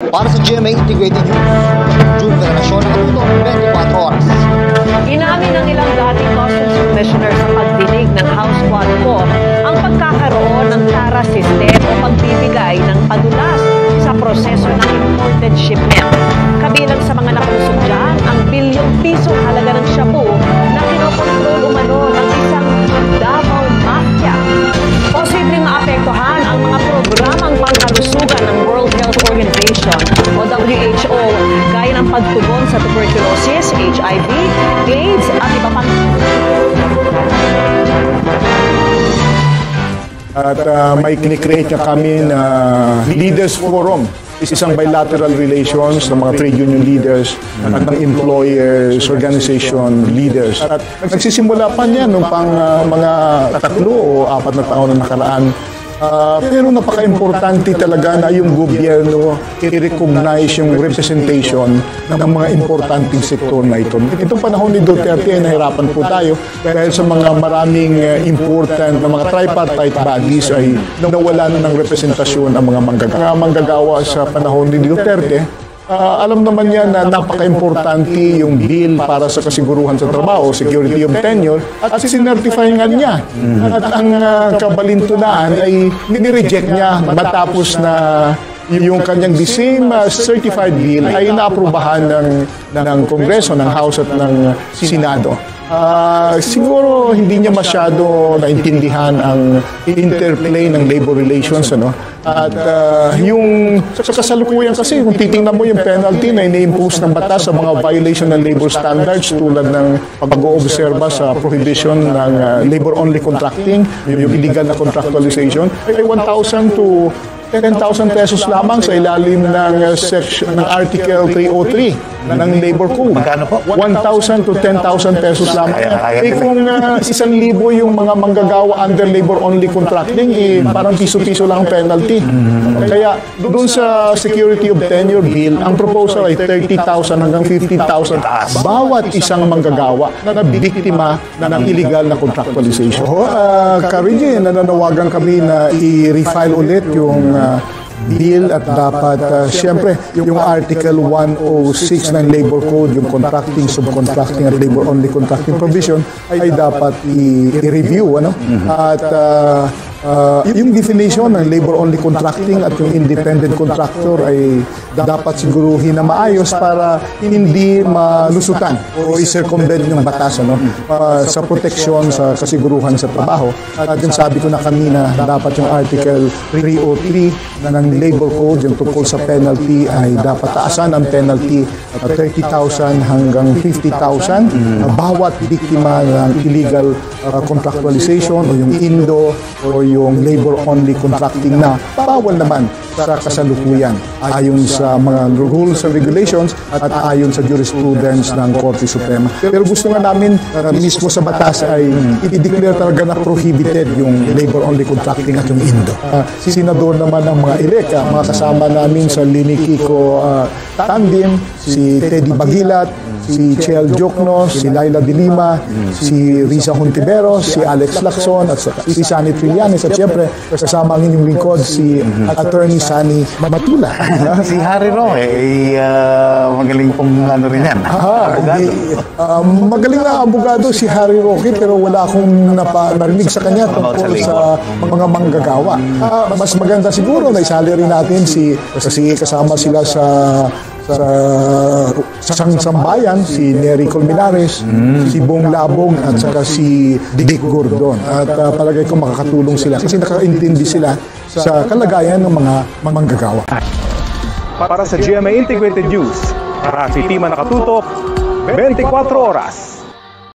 Para sa GMA Integrated News, June Veneracion, nakatutok 24 oras. Inamin ng ilang dating Customs Commissioner sa pagdinig ng House Quadco ang pagkakaroon ng TARA system o pagbibigay ng padulas sa proseso ng imported shipment. Kabilang sa mga nakusog dyan, ang bilyong piso halaga ng shabu na kinokontrol umano ng isang Davao Mafia. Posibleng maapektuhan ang mga programang pangkalusugan ng World Health Organization o WHO gaya ng pagtugon sa tuberculosis, HIV, AIDS at iba pang. At may kini-create niya kami na Leaders Forum, isang bilateral relations ng mga trade union leaders at ng employers, organization leaders. At nagsisimula pa niya nung pang mga 3 o 4 na taon na nakaraan. Pero napaka-importante talaga na yung gobyerno i-recognize yung representation ng mga importanteng sektor na ito. Itong panahon ni Duterte ay nahirapan po tayo dahil sa mga maraming important na mga tripartite bodies ay nawalan ng representasyon ang mga manggagawa sa panahon ni Duterte. Alam naman niya na napaka-importante yung bill para sa kasiguruhan sa trabaho, security of tenure, at sinertify nga niya. At ang kabalintunaan ay nireject niya matapos na yung kanyang the same certified bill ay naaprubahan ng Kongreso, ng House at ng Senado. Siguro hindi niya masyado naintindihan ang interplay ng labor relations, ano? At yung sa kasalukuyan kasi kung titingnan mo yung penalty na ini-impose ng batas sa mga violation ng labor standards tulad ng pag-oobserba sa prohibition ng labor-only contracting, yung illegal na contractualization, ay 1,000 to 10,000 pesos lamang sa ilalim ng section ng Article 303 ng Labor Code. Magkano po? 1,000 to 10,000 pesos lamang. Kung 1,000 yung mga manggagawa under labor-only contracting, parang piso-piso lang ang penalty. Kaya doon sa Security of Tenure Bill, ang proposal ay 30,000 hanggang 50,000 bawat isang manggagawa na biktima ng illegal na contractualization. Karigi, nananawagan kami na i-refile ulit yung bill at dapat, siyempre, yung Article 106 ng Labor Code, yung contracting, subcontracting at labor-only contracting provision ay dapat i-review, ano? At yung definition ng labor-only contracting at yung independent contractor ay dapat siguruhin na maayos para hindi malusutan o i-circumvent yung batas, ano, sa proteksyon sa kasiguruhan sa trabaho. At yung sabi ko na kanina, dapat yung Article 303 ng Labor Code, yung tungkol sa penalty, ay dapat taasan ang penalty at 30,000 hanggang 50,000 bawat biktima ng illegal contractualization o yung INDO o yung labor-only contracting na bawal naman sa kasalukuyan ayon sa mga rules and regulations at ayon sa jurisprudence ng Korte Suprema. Pero gusto nga namin mismo sa batas ay i-declare talaga na prohibited yung labor-only contracting at yung INDO. Si Senador naman ng mga ILEC, mga kasama namin sa Lini Kiko Tandem, si Teddy Bagilat, si Chel Jokno, si Laila de Lima, si Risa Hontiveros, si Alex Lacson, at si Sani Trillanes, at siyempre kasama ang inyong lingkod, si Attorney Sani Matula. Si Harry Roque, magaling pong ano rin yan. Magaling na abogado si Harry Roque, pero wala akong narinig sa kanya tungkol sa mga manggagawa. Mas maganda siguro na isali rin natin kasi kasama sila sa Sambayan, si Nery Colmenares, si Bong Labog, at saka si Dick Gordon. At palagay ko makakatulong sila kasi nakaintindi sila sa kalagayan ng mga manggagawa. Para sa GMA Integrated News, si Tima Nakatutok, 24 oras.